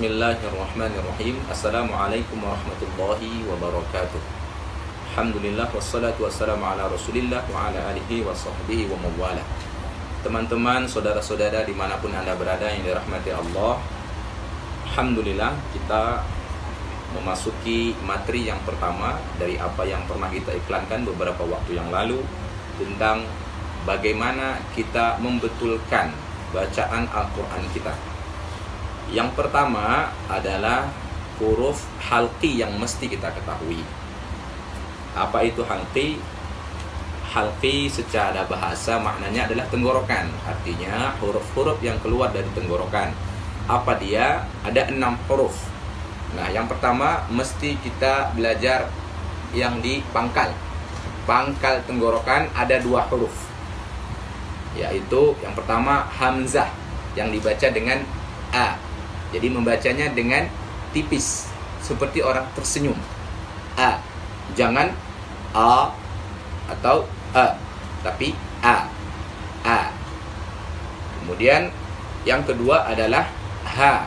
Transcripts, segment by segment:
Bismillahirrahmanirrahim. Assalamualaikum warahmatullahi wabarakatuh. Alhamdulillah wassalatu wassalamu ala Rasulillah wa ala alihi wa sahbihi wa mawala. Teman-teman, saudara-saudara dimanapun Anda berada yang dirahmati Allah, Alhamdulillah kita memasuki materi yang pertama dari apa yang pernah kita iklankan beberapa waktu yang lalu tentang bagaimana kita membetulkan bacaan Al-Quran kita. Yang pertama adalah huruf halqi yang mesti kita ketahui. Apa itu halqi? Halqi secara bahasa maknanya adalah tenggorokan. Artinya huruf-huruf yang keluar dari tenggorokan. Apa dia? Ada 6 huruf. Nah, yang pertama mesti kita belajar yang di pangkal. Pangkal tenggorokan ada 2 huruf. Yaitu yang pertama hamzah yang dibaca dengan a. Jadi membacanya dengan tipis seperti orang tersenyum. A. Jangan a atau a, tapi a. A. Kemudian yang kedua adalah ha.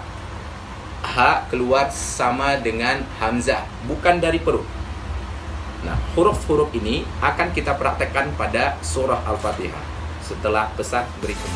Ha keluar sama dengan hamzah, bukan dari perut. Nah, huruf-huruf ini akan kita praktekkan pada surah Al-Fatihah setelah pesan berikut.